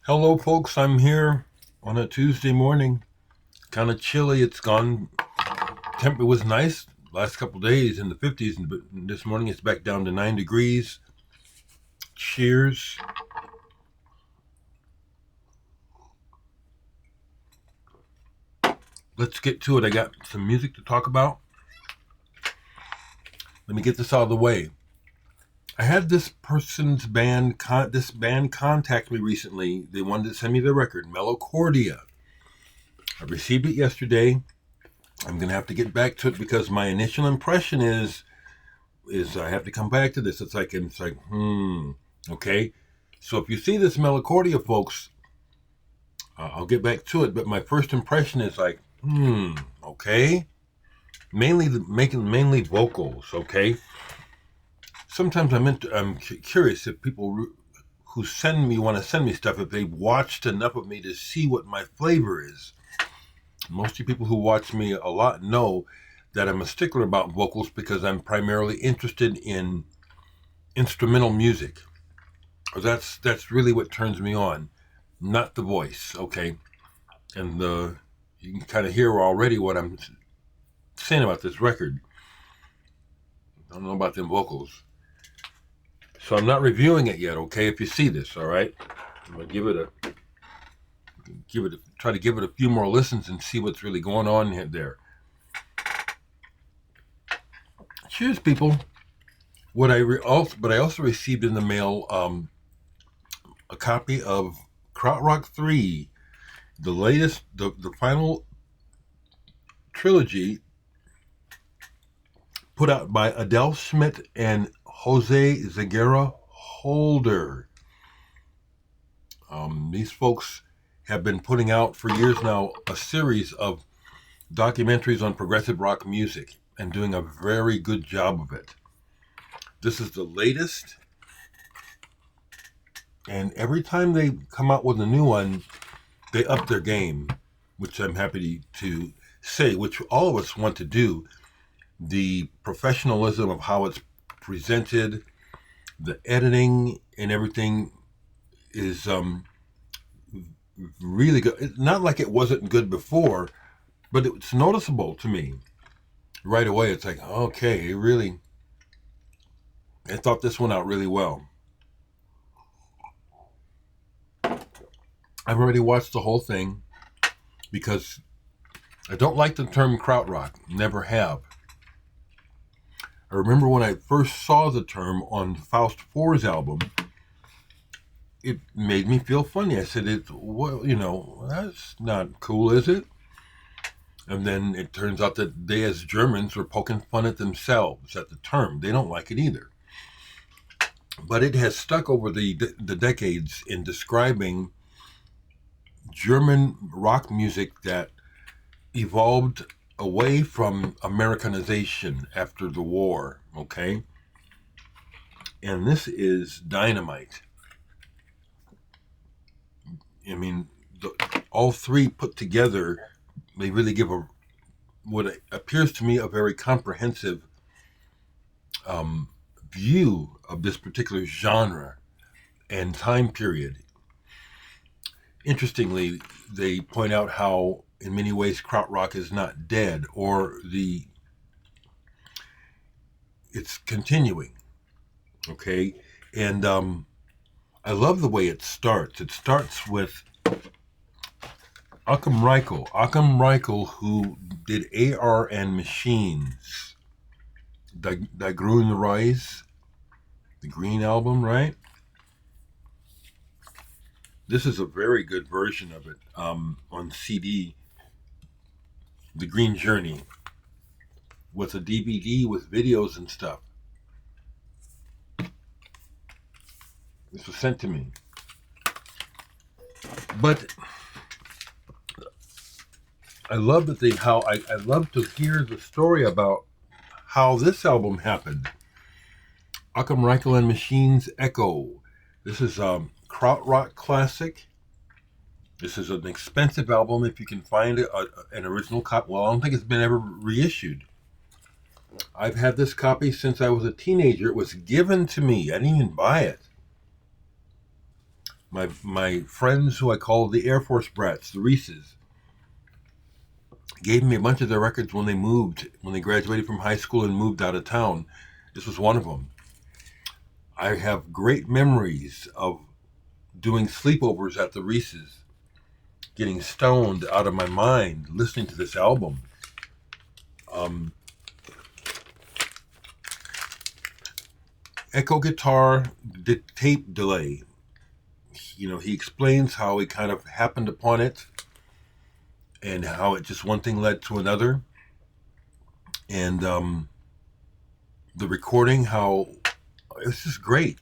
Hello, folks. I'm here on a Tuesday morning. Kind of chilly. It's gone. Temp. It was nice last couple of days in the 50s, but this morning it's back down to 9 degrees. Cheers. Let's get to it. I got some music to talk about. Let me get this out of the way. I had this band contact me recently. They wanted to send me the record, Melocordia. I received it yesterday. I'm gonna have to get back to it because my initial impression is I have to come back to this. It's like okay. So if you see this Melocordia, folks, I'll get back to it. But my first impression is like, okay. Mainly vocals, okay. Sometimes I'm curious if people who want to send me stuff, if they've watched enough of me to see what my flavor is. Most of you people who watch me a lot know that I'm a stickler about vocals because I'm primarily interested in instrumental music. That's really what turns me on, not the voice, okay? And you can kind of hear already what I'm saying about this record. I don't know about them vocals. So I'm not reviewing it yet, okay? If you see this, all right? I'm gonna try to give it a few more listens and see what's really going on there. Cheers, people. But I also received in the mail a copy of Krautrock 3, the final trilogy put out by Adele Schmidt and Jose Zagara Holder. These folks have been putting out for years now a series of documentaries on progressive rock music and doing a very good job of it. This is the latest, and every time they come out with a new one, they up their game, which I'm happy to say, which all of us want to do. The professionalism of how it's presented, the editing and everything is really good. It's not like it wasn't good before, but it's noticeable to me right away. It's like, okay, I thought this one out really well. I've already watched the whole thing because I don't like the term krautrock. Never have. I remember when I first saw the term on Faust 4's album, it made me feel funny. I said, that's not cool, is it? And then it turns out that they, as Germans, were poking fun at themselves at the term. They don't like it either. But it has stuck over the decades in describing German rock music that evolved away from Americanization after the war, okay? And this is dynamite. I mean, all three put together, they really give what appears to me a very comprehensive view of this particular genre and time period. Interestingly, they point out how, in many ways, krautrock is not dead, or it's continuing. Okay, and I love the way it starts. It starts with Achim Reichel, who did AR and Machines, Die Grüne Reise, the Green album, right? This is a very good version of it on CD, The Green Journey, with a DVD with videos and stuff. This was sent to me. But I love I love to hear the story about how this album happened. Achim Reichel and Machines Echo. This is a krautrock classic. This is an expensive album if you can find an original copy. Well, I don't think it's been ever reissued. I've had this copy since I was a teenager. It was given to me. I didn't even buy it. My friends who I call the Air Force brats, the Reeses, gave me a bunch of their records when they graduated from high school and moved out of town. This was one of them. I have great memories of doing sleepovers at the Reeses, getting stoned out of my mind, listening to this album. Echo guitar, tape delay. He explains how he kind of happened upon it and how it just one thing led to another. And the recording, how it's just great.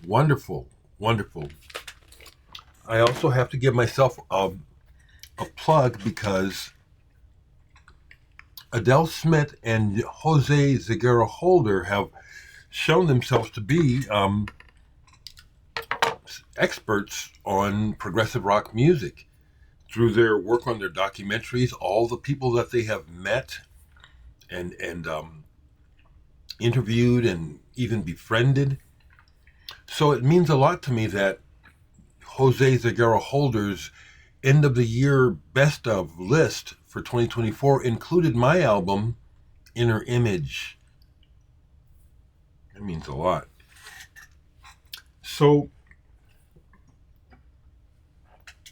Wonderful, wonderful. I also have to give myself a plug because Adele Smith and Jose Ziguera Holder have shown themselves to be experts on progressive rock music through their work on their documentaries, all the people that they have met and interviewed and even befriended. So it means a lot to me that Jose Ziguera Holder's end of the year best of list for 2024 included my album, Inner Image. That means a lot. So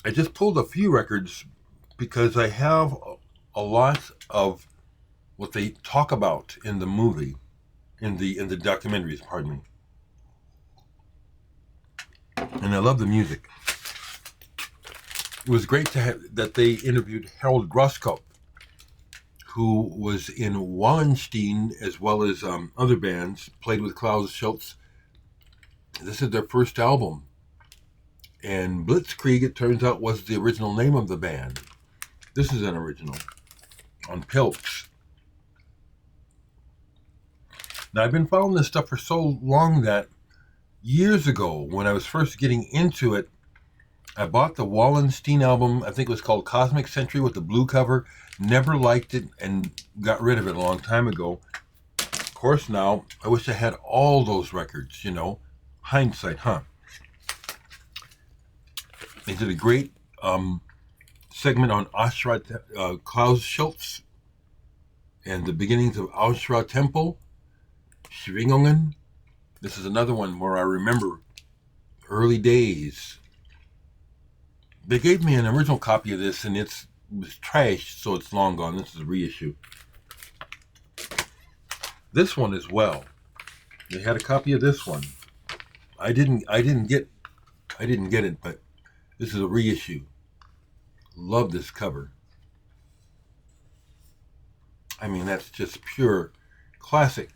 I just pulled a few records because I have a lot of what they talk about in the movie, in the documentaries, pardon me. And I love the music. It was great that they interviewed Harold Groskop, who was in Wallenstein as well as other bands, played with Klaus Schultz. This is their first album. And Blitzkrieg, it turns out, was the original name of the band. This is an original on Pilks. Now, I've been following this stuff for so long that years ago, when I was first getting into it, I bought the Wallenstein album. I think it was called Cosmic Century with the blue cover. Never liked it and got rid of it a long time ago. Of course, now, I wish I had all those records, Hindsight, huh? They did a great segment on Klaus Schultz and the beginnings of Ashra Temple, Schwingungen. This is another one where I remember early days. They gave me an original copy of this, and it was trashed, so it's long gone. This is a reissue. This one as well. They had a copy of this one. I didn't get it, but this is a reissue. Love this cover. I mean, that's just pure classic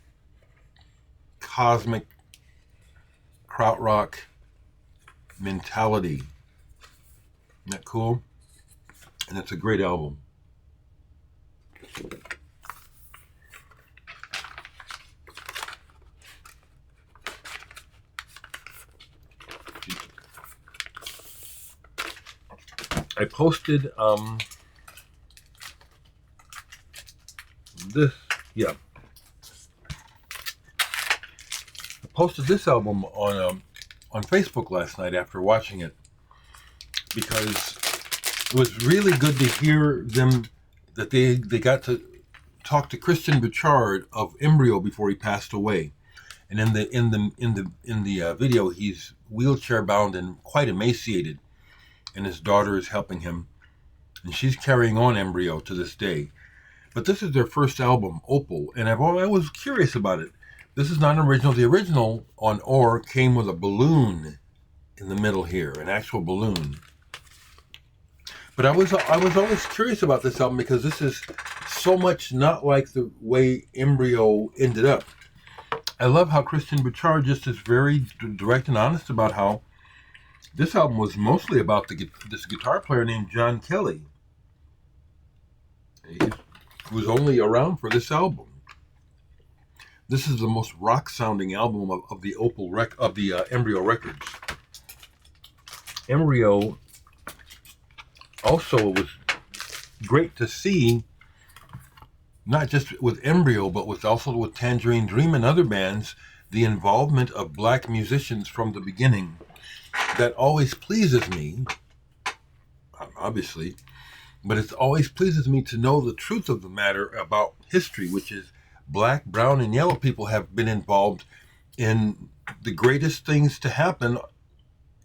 cosmic krautrock mentality. Isn't that cool? And it's a great album. I posted this, yeah. I posted this album on Facebook last night after watching it because it was really good to hear them that they got to talk to Christian Bouchard of Embryo before he passed away. And in the video, he's wheelchair bound and quite emaciated, and his daughter is helping him, and she's carrying on Embryo to this day. But this is their first album, Opal, and I was curious about it. This is not an original. The original on Ore came with a balloon in the middle here, an actual balloon. But I was always curious about this album because this is so much not like the way Embryo ended up. I love how Christian Bouchard just is very direct and honest about how this album was mostly about this guitar player named John Kelly. He was only around for this album. This is the most rock-sounding album of the Embryo records. Embryo also was great to see, not just with Embryo, but also with Tangerine Dream and other bands, the involvement of black musicians from the beginning. that always pleases me, obviously, but it always pleases me to know the truth of the matter about history, which is black, brown, and yellow people have been involved in the greatest things to happen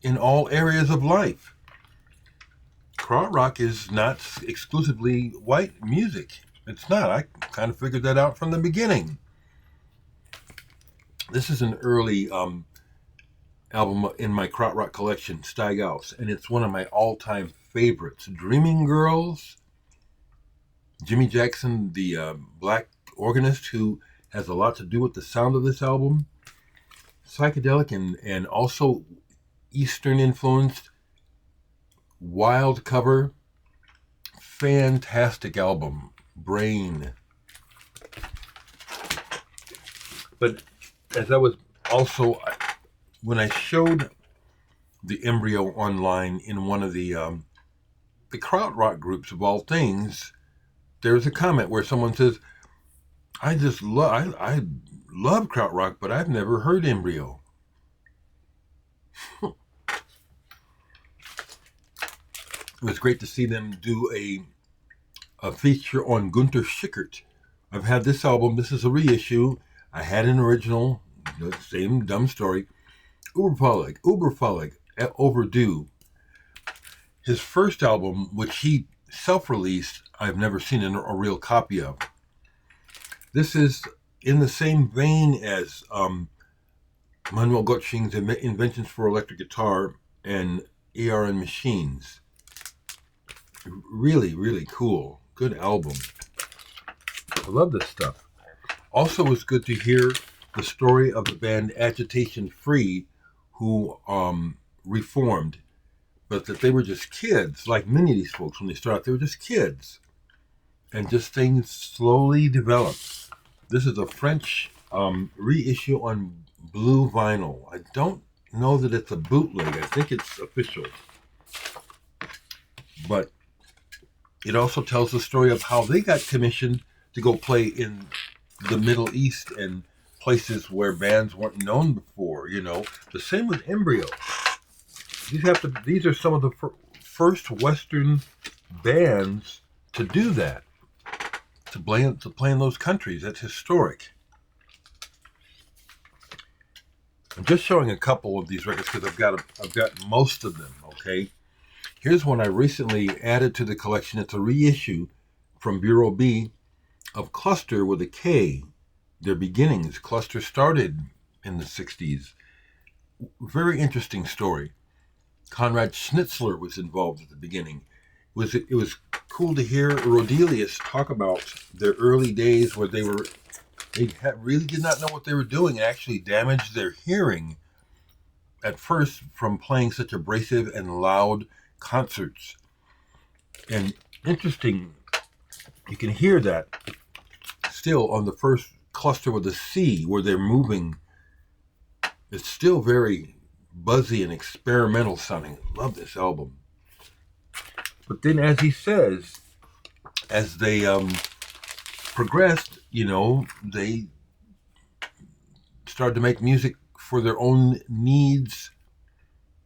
in all areas of life. Krautrock is not exclusively white music. It's not. I kind of figured that out from the beginning. This is an early album in my Krautrock collection, Steig Aus, and it's one of my all-time favorites. Dreaming Girls, Jimmy Jackson, the black organist who has a lot to do with the sound of this album. Psychedelic and also Eastern influenced, wild cover, fantastic album, Brain. But as I was also, when I showed the Embryo online in one of the Krautrock groups of all things, there's a comment where someone says, I love Krautrock, but I've never heard Embryo. It was great to see them do a feature on Gunter Schickert. I've had this album. This is a reissue. I had an original, the same dumb story. Uberfallig, Overdue. His first album, which he self-released, I've never seen a real copy of. This is in the same vein as Manuel Gottsching's Inventions for Electric Guitar and ARN Machines. Really, really cool. Good album. I love this stuff. Also, it was good to hear the story of the band Agitation Free, who reformed, but that they were just kids, like many of these folks when they started. They were just kids, and just things slowly developed. This is a French reissue on blue vinyl. I don't know that it's a bootleg. I think it's official, but it also tells the story of how they got commissioned to go play in the Middle East and places where bands weren't known before. The same with Embryo. These are some of the first Western bands to do that, to play in those countries. That's historic. I'm just showing a couple of these records because I've got most of them. Okay, here's one I recently added to the collection. It's a reissue from Bureau B of Cluster with a K. Their beginnings. Cluster started in the 60s. Very interesting story. Konrad Schnitzler was involved at the beginning. It was cool to hear Rodelius talk about their early days where they really did not know what they were doing and actually damaged their hearing at first from playing such abrasive and loud concerts. And interesting, you can hear that still on the first Cluster with a C where they're moving. It's still very buzzy and experimental sounding. Love this album. But then, as he says, as they progressed, they started to make music for their own needs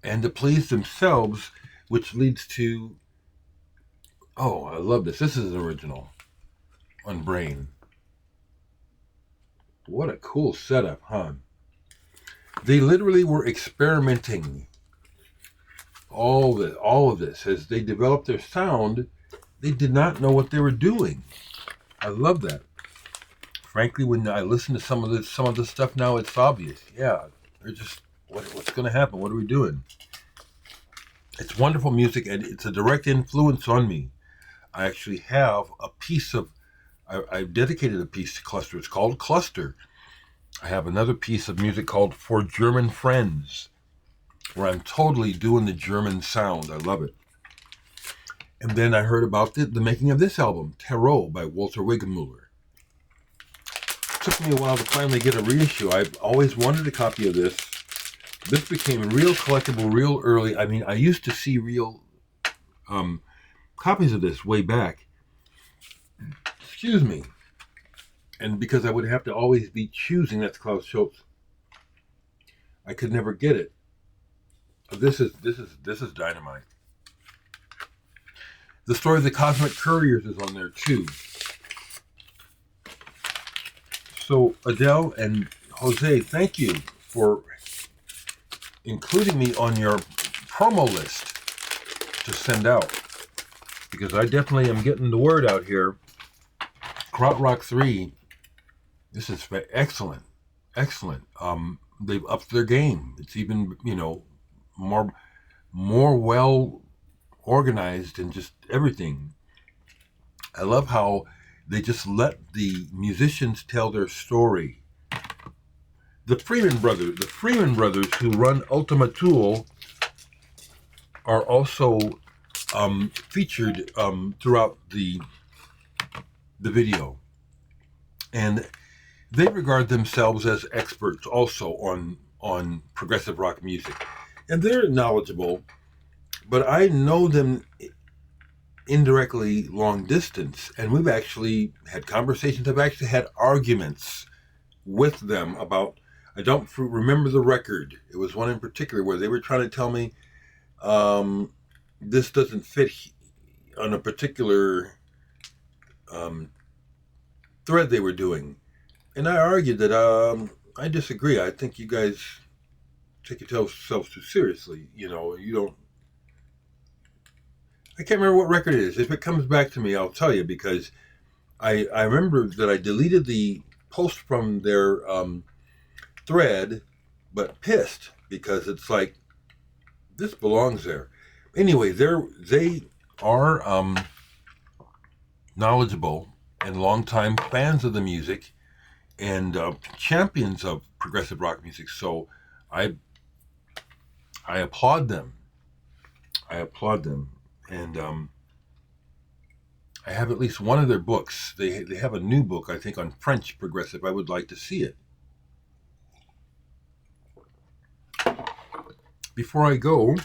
and to please themselves, which leads to, I love this. This is an original on Brain. What a cool setup, huh? They literally were experimenting all of this. As they developed their sound, they did not know what they were doing. I love that. Frankly, when I listen to some of the stuff now, it's obvious. Yeah, they're just, what's going to happen? What are we doing? It's wonderful music, and it's a direct influence on me. I actually have a piece of, I've dedicated a piece to Cluster. It's called Cluster. I have another piece of music called For German Friends, where I'm totally doing the German sound. I love it. And then I heard about the making of this album, Tarot by Walter Wegemuller. It took me a while to finally get a reissue. I've always wanted a copy of this. This became real collectible real early. I mean, I used to see real copies of this way back. Excuse me. And because I would have to always be choosing, that's Klaus Schultz, I could never get it. This is dynamite. The story of the Cosmic Couriers is on there too. So Adele and Jose, thank you for including me on your promo list to send out, because I definitely am getting the word out here. Krautrock 3, this is excellent, excellent. They've upped their game. It's even, more well organized and just everything. I love how they just let the musicians tell their story. The Freeman brothers who run Ultima Thule are also featured throughout the video, and they regard themselves as experts also on progressive rock music, and they're knowledgeable. But I know them indirectly long distance, and we've actually had conversations. I've actually had arguments with them about, I don't remember the record. It was one in particular where they were trying to tell me this doesn't fit on a particular thread they were doing. And I argued that I disagree. I think you guys take yourselves too seriously. You don't. I can't remember what record it is. If it comes back to me, I'll tell you, because I remember that I deleted the post from their thread, but pissed, because it's like, this belongs there. Anyway, they are knowledgeable and longtime fans of the music and champions of progressive rock music. So I applaud them. And I have at least one of their books. They have a new book, I think, on French progressive. I would like to see it. Before I go,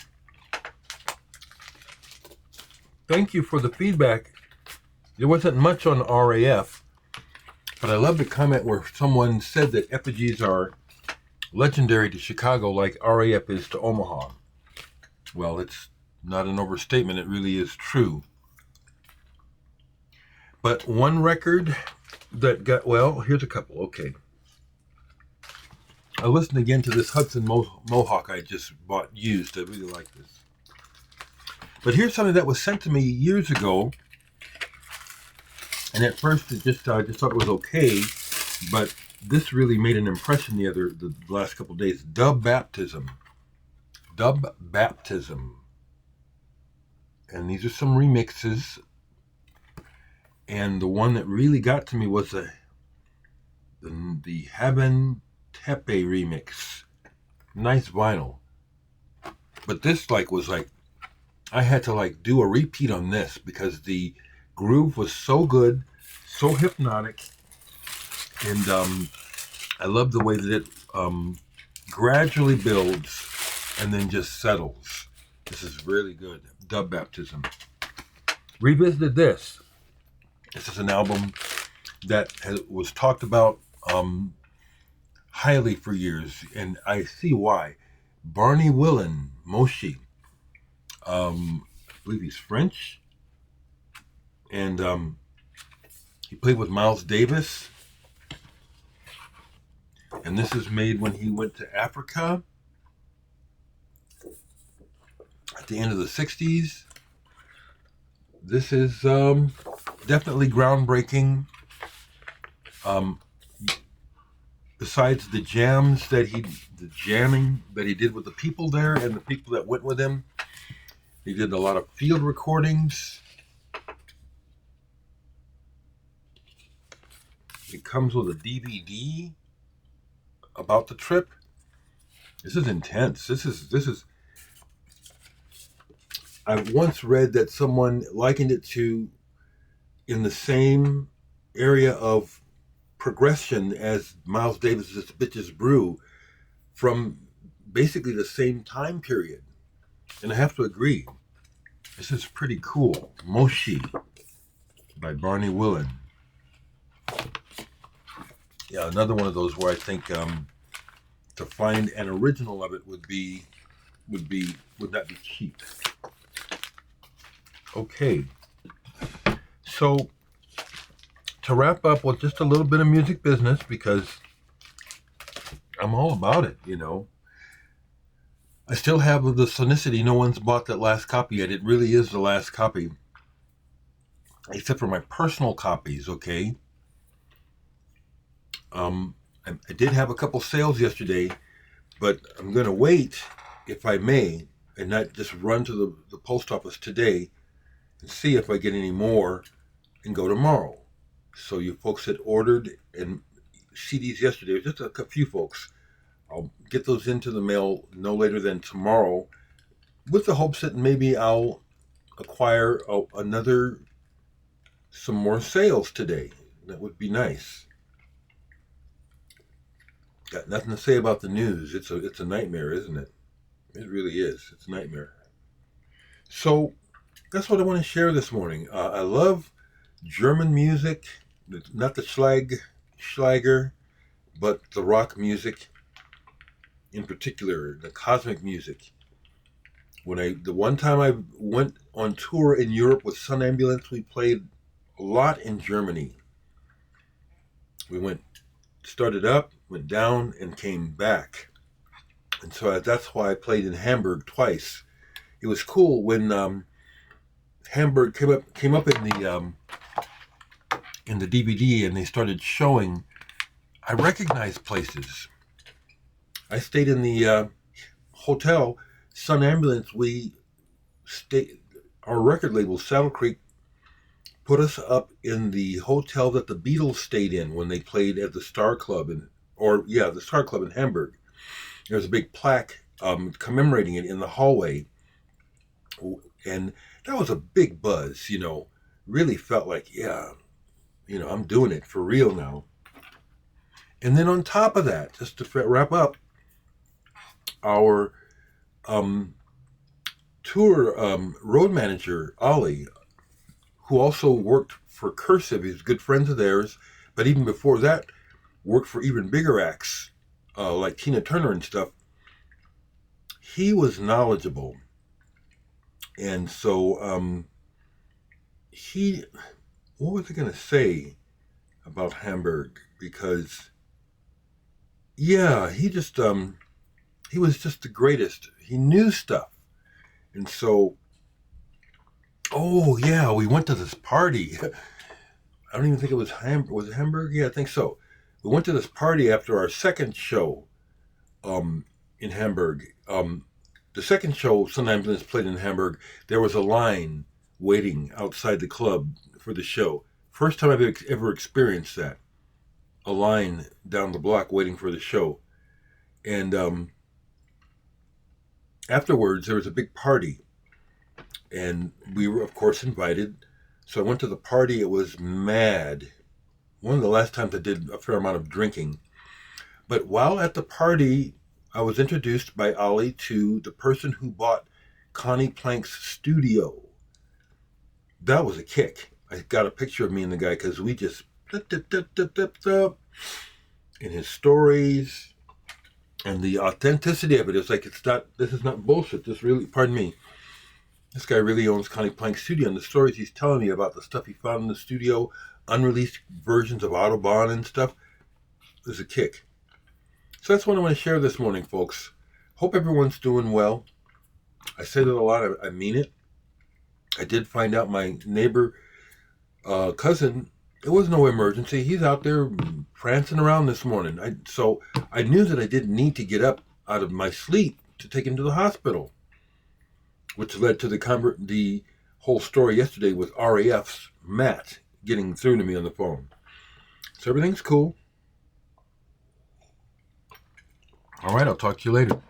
thank you for the feedback. There wasn't much on RAF, but I love the comment where someone said that effigies are legendary to Chicago like RAF is to Omaha. Well, it's not an overstatement. It really is true. But one record that got, well, here's a couple. Okay. I listened again to this Hudson Mohawk I just bought used. I really like this. But here's something that was sent to me years ago. And at first I just thought it was okay. But this really made an impression the last couple of days. Dub Baptism. And these are some remixes. And the one that really got to me was the Haben Tepe remix. Nice vinyl. But this was I had to do a repeat on this, because the groove was so good, so hypnotic, and I love the way that it gradually builds and then just settles. This is really good. Dub Baptism. Revisited this. This is an album that was talked about highly for years, and I see why. Barney Willen, Moshi. I believe he's French. And he played with Miles Davis. And this is made when he went to Africa at the end of the 60s. This is definitely groundbreaking. Besides the jamming that he did with the people there and the people that went with him, he did a lot of field recordings. It comes with a DVD about the trip. This is intense. This is. I've once read that someone likened it to, in the same area of progression as Miles Davis's Bitches Brew, from basically the same time period. And I have to agree. This is pretty cool. Moshi by Barney Willen. Yeah, another one of those where I think to find an original of it would be would not be cheap. Okay, so to wrap up with just a little bit of music business, because I'm all about it, you know. I still have the Sonicity. No one's bought that last copy yet. It really is the last copy, except for my personal copies, okay? I did have a couple sales yesterday, but I'm going to wait, if I may, and not just run to the post office today and see if I get any more and go tomorrow. So you folks that ordered and CDs yesterday, just a few folks, I'll get those into the mail no later than tomorrow, with the hopes that maybe I'll acquire some more sales today. That would be nice. Got nothing to say about the news. It's a nightmare, isn't it? It really is. It's a nightmare. So that's what I want to share this morning. I love German music, not the Schlager, but the rock music, in particular, the cosmic music. The one time I went on tour in Europe with Sun Ambulance, we played a lot in Germany. We started up, went down, and came back. And so that's why I played in Hamburg twice. It was cool when Hamburg came up in the DVD, and they started showing. I recognized places. I stayed in the hotel Sun Ambulance. Our record label, Saddle Creek, put us up in the hotel that the Beatles stayed in when they played at the Star Club the Star Club in Hamburg. There's a big plaque commemorating it in the hallway, and that was a big buzz. You know, really felt like, yeah, you know, I'm doing it for real now. And then on top of that, just to wrap up, our tour road manager, Ollie, who also worked for Cursive, he's good friends of theirs, but even before that, worked for even bigger acts like Tina Turner and stuff. He was knowledgeable. And so what was I going to say about Hamburg? Because, yeah, he was just the greatest. He knew stuff. And so, oh yeah, we went to this party. I don't even think it was Hamburg. Was it Hamburg? Yeah, I think so. We went to this party after our second show in Hamburg. The second show, Sun Ambulance played in Hamburg, there was a line waiting outside the club for the show. First time I've ever experienced that. A line down the block waiting for the show. And afterwards, there was a big party. And we were, of course, invited. So I went to the party. It was mad. One of the last times I did a fair amount of drinking. But while at the party, I was introduced by Ollie to the person who bought Connie Plank's studio. That was a kick. I got a picture of me and the guy because we just in his stories and the authenticity of it. It's like, this is not bullshit. This guy really owns Connie Plank's studio, and the stories he's telling me about the stuff he found in the studio, unreleased versions of Autobahn and stuff, is a kick. So that's what I want to share this morning, folks. Hope everyone's doing well. I say that a lot. I mean it. I did find out my neighbor, cousin, it was no emergency. He's out there prancing around this morning. So I knew that I didn't need to get up out of my sleep to take him to the hospital, which led to the whole story yesterday with RAF's Matt getting through to me on the phone. So everything's cool. All right, I'll talk to you later.